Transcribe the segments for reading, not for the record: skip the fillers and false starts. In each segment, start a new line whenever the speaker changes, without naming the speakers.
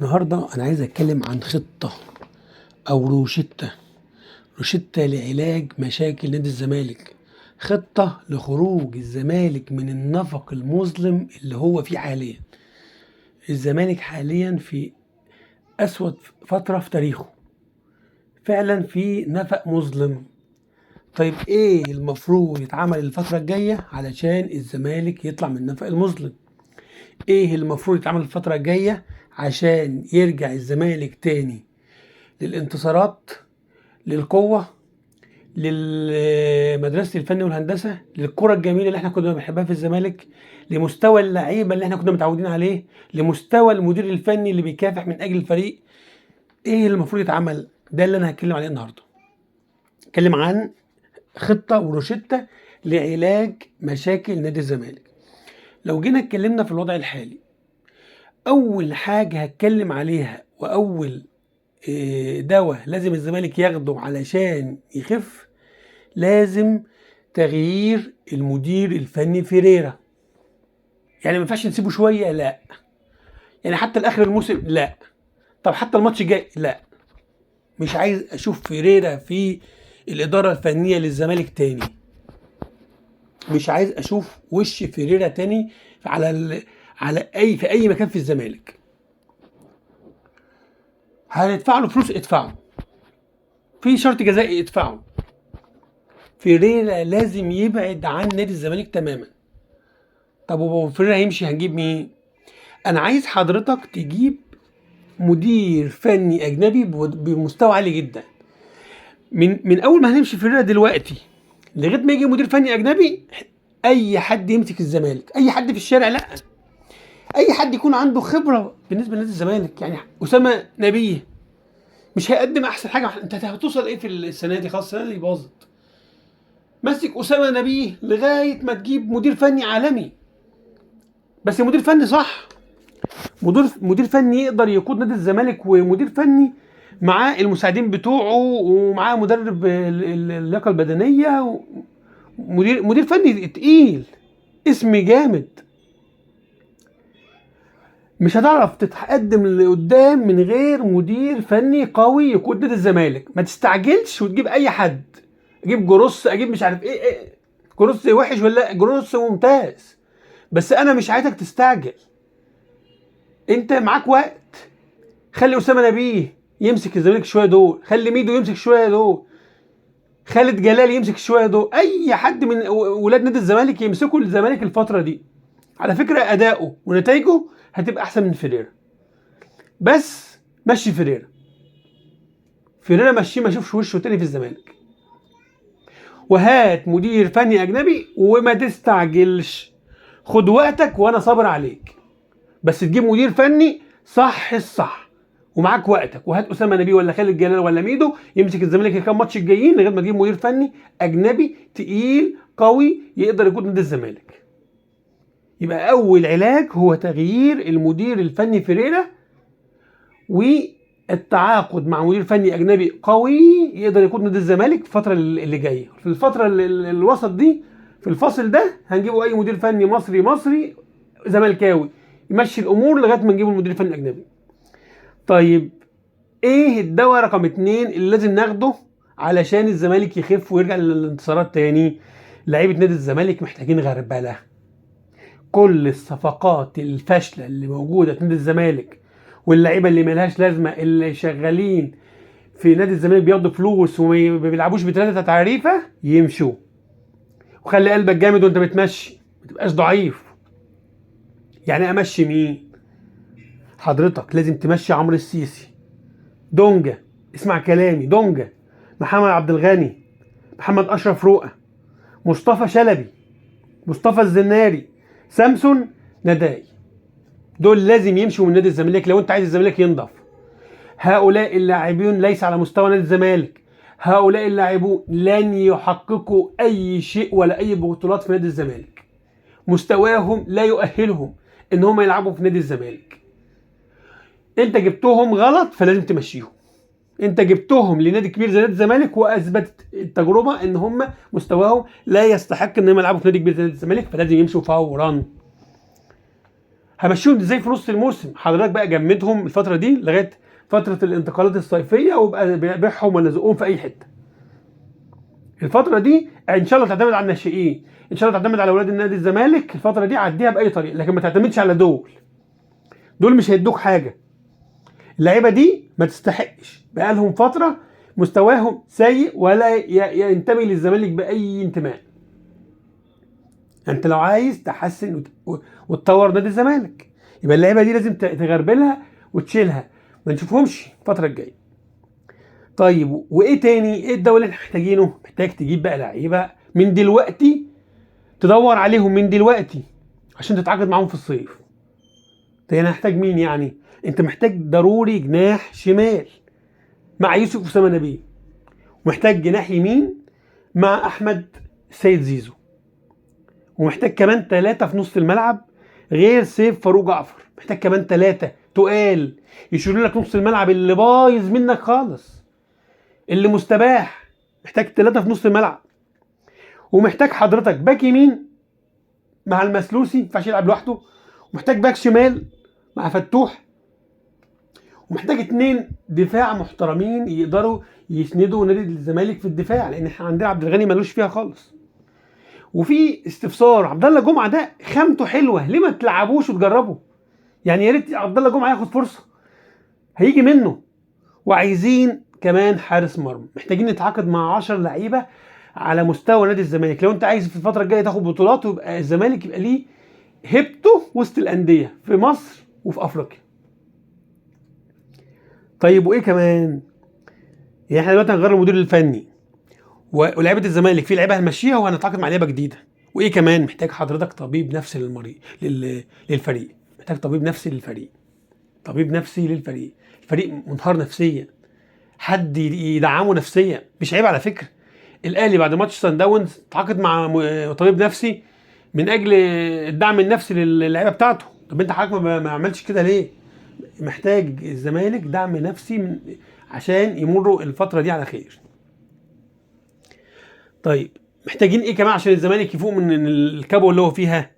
النهارده انا عايز اتكلم عن خطه او روشته لعلاج مشاكل نادي الزمالك. خطه لخروج الزمالك من النفق المظلم اللي هو فيه حاليا. الزمالك حاليا في اسود فتره في تاريخه، فعلا في نفق مظلم. طيب ايه المفروض يتعمل الفتره الجايه علشان الزمالك يطلع من النفق المظلم؟ ايه المفروض يتعمل الفتره الجايه عشان يرجع الزمالك تاني للانتصارات، للقوة، لمدرسة الفن والهندسة، للكرة الجميلة اللي احنا كنا بنحبها في الزمالك، لمستوى اللعيبة اللي احنا كنا متعودين عليه، لمستوى المدير الفني اللي بيكافح من أجل الفريق؟ ايه اللي المفروض يتعمل؟ ده اللي انا هتكلم عليه النهارده. هتكلم عن خطة وروشتة لعلاج مشاكل نادي الزمالك. لو جينا اتكلمنا في الوضع الحالي، أول حاجة هتكلم عليها وأول دواء لازم الزمالك ياخده علشان يخف، لازم تغيير المدير الفني فيريرا. يعني ما ينفعش نسيبه شويه، لا. يعني حتى لاخر الموسم، لا. طب حتى الماتش الجاي، لا. مش عايز اشوف فيريرا في الاداره الفنيه للزمالك تاني. مش عايز اشوف وش فيريرا تاني في اي مكان في الزمالك. هندفع له فلوس، ادفعه. في شرط جزائي، ادفعه. فيريرا لازم يبعد عن نادي الزمالك تماما. طب وهو فيريرا هيمشي، هنجيب مين؟ انا عايز حضرتك تجيب مدير فني اجنبي بمستوى عالي جدا. من اول ما هنمشي فيريرا دلوقتي لغايه ما يجي مدير فني اجنبي، اي حد يمسك الزمالك، اي حد في الشارع، لا، اي حد يكون عنده خبره بالنسبه لنادي الزمالك. يعني اسامه نبيه مش هيقدم احسن حاجه. انت هتوصل ايه في السنه دي؟ خلاص السنه دي باظت. مسك اسامه نبيه لغايه ما تجيب مدير فني عالمي، بس مدير فني صح. مدير فني يقدر يقود نادي الزمالك، ومدير فني معاه المساعدين بتوعه، ومعاه مدرب اللياقه البدنيه، مدير فني تقيل، اسم جامد. مش هتعرف تتقدم لقدام من غير مدير فني قوي يقود نادي الزمالك. ما تستعجلش وتجيب اي حد. اجيب جروس، اجيب مش عارف ايه. جروس وحش ولا جروس ممتاز، بس انا مش عايزك تستعجل. انت معاك وقت. خلي اسامه نبيه يمسك الزمالك شويه دول، خلي ميدو يمسك شويه دول، خالد جلال يمسك شويه دول، اي حد من ولاد نادي الزمالك يمسكوا الزمالك الفتره دي. على فكره اداؤه ونتائجه هتبقى احسن من فيريرا. بس مشي فيريرا مشيه، ما اشوفش وشه تاني في الزمالك. وهات مدير فني اجنبي وما تستعجلش. خد وقتك وانا صابر عليك، بس تجيب مدير فني صح الصح ومعاك وقتك. وهات اسامه نبيه ولا خالد جلال ولا ميدو يمسك الزمالك الكام ماتش الجايين لغايه ما تجيب مدير فني اجنبي تقيل قوي يقدر يقود نادي الزمالك. يبقى اول علاج هو تغيير المدير الفني فيريرا، والتعاقد مع مدير فني اجنبي قوي يقدر يقود نادي الزمالك الفتره اللي جايه. في الفتره الوسط دي، في الفاصل ده، هنجيبوا اي مدير فني مصري زملكاوي يمشي الامور لغايه ما نجيب المدير الفني الاجنبي. طيب ايه الدواء رقم 2 اللي لازم ناخده علشان الزمالك يخف ويرجع للانتصارات تاني؟ لعيبه نادي الزمالك محتاجين غربله. كل الصفقات الفاشله اللي موجوده في نادي الزمالك واللعيبه اللي ملهاش لازمه اللي شغالين في نادي الزمالك بياخدوا فلوس وما بيلعبوش بثلاثه تعريفه يمشوا. وخلي قلبك جامد وانت بتمشي، ما تبقاش ضعيف. يعني امشي مين؟ حضرتك لازم تمشي عمرو السيسي، دونجا، اسمع كلامي، دونجا، محمد عبد الغني، محمد اشرف رؤى، مصطفى شلبي، مصطفى الزناري، سامسون نداي. دول لازم يمشوا من نادي الزمالك لو انت عايز الزمالك ينضف. هؤلاء اللاعبين ليس على مستوى نادي الزمالك. هؤلاء اللاعبون لن يحققوا اي شيء ولا اي بطولات في نادي الزمالك. مستواهم لا يؤهلهم ان هم يلعبوا في نادي الزمالك. انت جبتهم غلط فلازم تمشيهم. انت جبتهم لنادي كبير زي نادي الزمالك واثبتت التجربه ان هم مستواهم لا يستحق ان هم يلعبوا في نادي كبير زي نادي الزمالك، فلازم يمشوا فورا. همشيهم ازاي في نص الموسم؟ حضرتك بقى جمدهم الفتره دي لغايه فتره الانتقالات الصيفيه، وابقى بيعهم ولا زقهم في اي حته. الفتره دي ان شاء الله تعتمد على الناشئين، ان شاء الله تعتمد على اولاد النادي الزمالك، الفتره دي عديها باي طريقه، لكن ما تعتمدش على دول مش هيدوك حاجه. اللعيبه دي ما تستحقش، بقالهم فتره مستواهم سيء ولا ينتمي للزمالك باي انتماء. انت لو عايز تحسن وتطور نادي الزمالك، يبقى اللعيبه دي لازم تغربلها وتشيلها، ما نشوفهمش الفتره الجايه. طيب وايه تاني؟ ايه الدوري اللي احنا محتاجينه؟ محتاج تجيب بقى لعيبه من دلوقتي، تدور عليهم من دلوقتي عشان تتعاقد معاهم في الصيف. طيب انا هحتاج مين يعني؟ انت محتاج ضروري جناح شمال مع يوسف اسامه نبيل، ومحتاج جناح يمين مع احمد السيد زيزو، ومحتاج كمان 3 في نص الملعب غير سيف فاروق جعفر. محتاج كمان 3 تقال يشيلوا لك نص الملعب اللي بايظ منك خالص، اللي مستباح. محتاج 3 في نص الملعب، ومحتاج حضرتك باك يمين مع المسلوسي، ما ينفعش يلعب لوحده، ومحتاج باك شمال مع فتوح، ومحتاج 2 دفاع محترمين يقدروا يسندوا نادي الزمالك في الدفاع، لان احنا عندنا عبد الغني ملوش فيها خالص. وفي استفسار، عبد الله جمعه ده خامته حلوه، ليه ما تلعبوش وتجربوا؟ يعني يا ريت عبد الله جمعه ياخد فرصه، هيجي منه. وعايزين كمان حارس مرمى، محتاجين نتعاقد مع 10 لعيبه على مستوى نادي الزمالك. لو انت عايز في الفتره الجايه تاخد بطولات ويبقى الزمالك يبقى ليه هيبته وسط الانديه في مصر وفي افريقيا. طيب وايه كمان؟ يعني احنا دلوقتي هنغير المدير الفني، ولاعيبه الزمالك في لعيبه هنمشيها وهنتعاقد مع لعيبه جديده. وايه كمان؟ محتاج حضرتك طبيب نفسي للفريق. محتاج طبيب نفسي للفريق، طبيب نفسي للفريق. الفريق منهار نفسيا، حد يدعمه نفسيا. مش عيب على فكره، الاهلي بعد ماتش سان داونز تعاقد مع طبيب نفسي من اجل الدعم النفسي للعيبه بتاعته. طب انت حضرتك ما عملتش كده ليه؟ محتاج الزمالك دعم نفسي عشان يمروا الفتره دي على خير. طيب محتاجين ايه كمان عشان الزمالك يفوق من الكبوه اللي هو فيها؟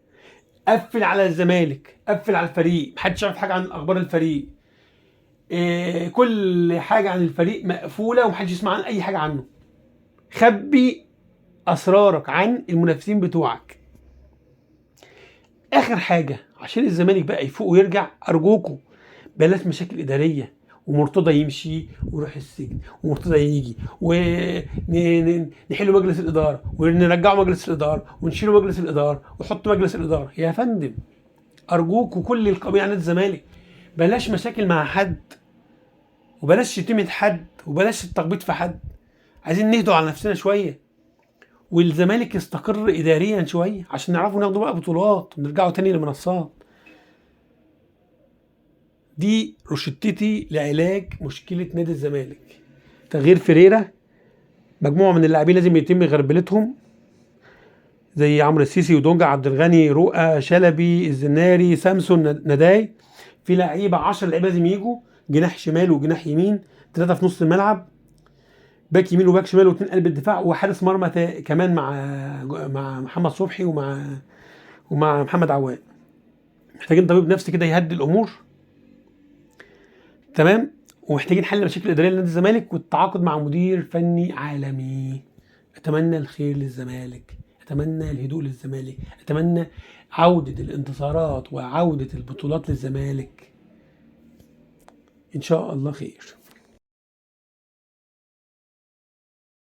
قفل على الزمالك، قفل على الفريق، محدش يعرف حاجه عن اخبار الفريق. كل حاجه عن الفريق مقفوله ومحدش يسمع عن اي حاجه عنه. خبي اسرارك عن المنافسين بتوعك. اخر حاجه عشان الزمالك بقى يفوق ويرجع، ارجوكم بلاش مشاكل اداريه، ومرتضى يمشي ويروح السجن، ومرتضى يجي ونحل مجلس الاداره ونرجعه مجلس الاداره ونشيله مجلس الاداره ونحط مجلس الاداره. يا فندم ارجوك وكل القوميه على نادي الزمالك، بلاش مشاكل مع حد، وبلاش شتيمه حد، وبلاش التخبيط في حد. عايزين نهدوا على نفسنا شويه، والزمالك يستقر اداريا شويه عشان نعرفوا ناخدوا بقى بطولات ونرجعوا تاني للمنصات. دي روشتتي لعلاج مشكله نادي الزمالك. تغيير فيريرا، مجموعه من اللاعبين لازم يتم غربلتهم، زي عمرو السيسي ودونجا، عبد الغني، رؤى، شلبي، الزناري، سامسون، نداي. في لعيبه 10 لعيبه لازم يجوا، جناح شمال وجناح يمين، 3 في نص الملعب، باك يمين وباك شمال و2 قلب الدفاع، وحارس مرمى كمان مع محمد صبحي ومع محمد عواد. محتاجين طبيب نفسي كده يهدي الامور، تمام. ومحتاجين حل مشاكل اداريه لنادي الزمالك والتعاقد مع مدير فني عالمي. اتمنى الخير للزمالك، اتمنى الهدوء للزمالك، اتمنى عوده الانتصارات وعوده البطولات للزمالك. ان شاء الله خير.